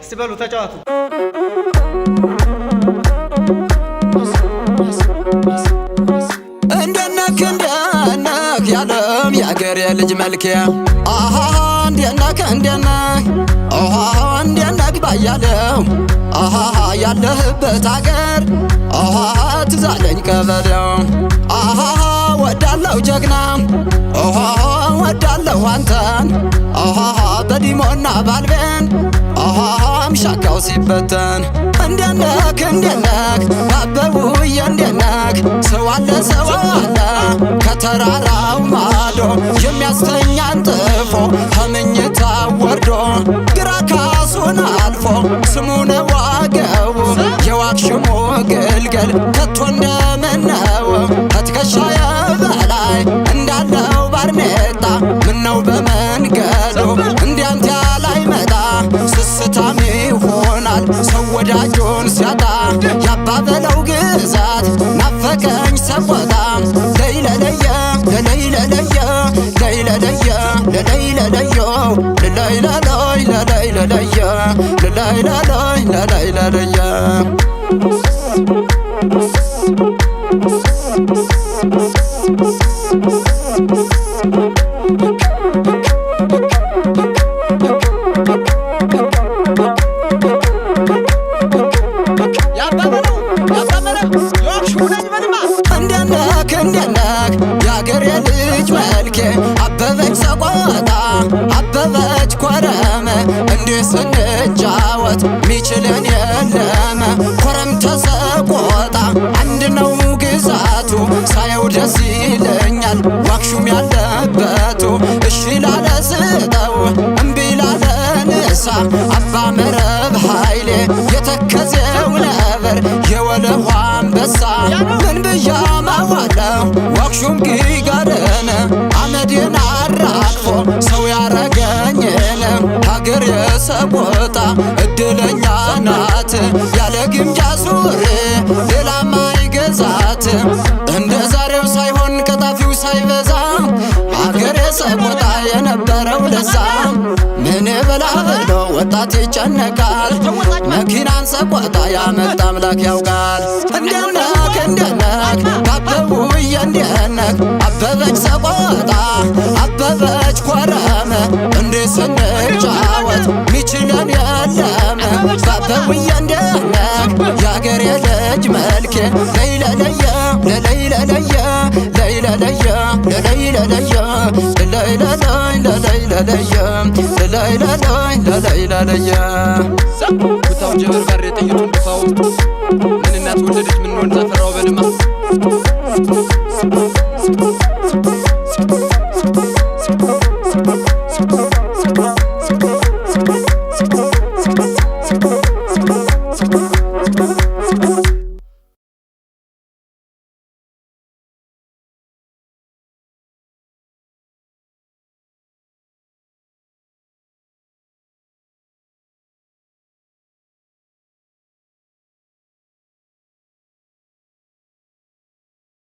ስበሉ ተጫወቱ እንደነክ ያለም ያገሬ ልጅ መልኬ አሃ እንደነክ አሃ እንደነክ ባያለው አሃ ያለህበት አገር አሃ ትዛለኝ ቀበሌው አሃ ወዳለው ጀግና አሃ ወዳለው አንተን አሃ በዲሞና ባልበን አሃ ምሻካው ሲበተን እንደነክ አበቡዬ እንደነክ ሰው አለ ከተራራው ማዶ የሚያስተኛን ጥፎ ከምኝታ ወርዶ ግራ ካሱን አልፎ ስሙ ነው አገቡ የዋክሽሞ ግልገል ከቶ እንደምነው ከትከሻዬ በላይ እንዳለው ባርኔጣ ምነው በመንገዱ እንዲያንተ ያላይመጣ ስስታም ይሆናል ሰው ወዳጁን ሲያጣ ያባበለው ግዛት ናፈቀኝ ሰቆጣ ለይለለየ ለለይለለየ ለይለለየ ለለይለለየ ለለይለለይ ለለይለለየ ለለይለለይ ለለይለለየ እንደነክ ያገሬ ልጅ መልኬ አበበች ሰቆጣ አበበች ኮረመ እንዲህ ስንጫወት ሚችልን የለም ኮረም ተሰቆጣ አንድ ነው ግዛቱ ሳየው ደስ ይለኛል ዋክሹም ያለበቱ እሺ ላለ ስጠው እምቢ ላለ ንሳ አባ መረብ ኃይሌ የተከዘው ነበር የወለዋ አንበሳ ምን ብያማዋለው ዋክሹም ጊጋደነ አመዴን አራግፎ ሰው ያረገኝን ሀገር የሰቆጣ እድለኛ ናት ያለ ግምጃ ሱሪ ሌላ ማይገዛት እንደ ዛሬው ሳይሆን ቀጣፊው ሳይበዛ ሀገር የሰቆጣ የነበረው ለዛ ምን በላ ብሎ ወጣት ይጨነቃል መኪናን ሰቆጣ ያመጣ አምላክ ያውቃል እንደነክ አበቡዬ እንደነክ አበበች ሰቆጣ አበበች ኮረመ እንዲህ ስንጫወት ሚችለን የለም አበቡዬ እንደነክ ያገሬ ልጅ መልኬ ለይለለየ ለለይለለየ ለይለለየ ለለይለለየ ለለይለለይ ለለይለለየ ለለይለለይ ለለይለለየ ኩታው ጀበር ጋር የጠይቱን ድፋው ምን እናት ወለደች ምን ወንድ አፈራው በልማ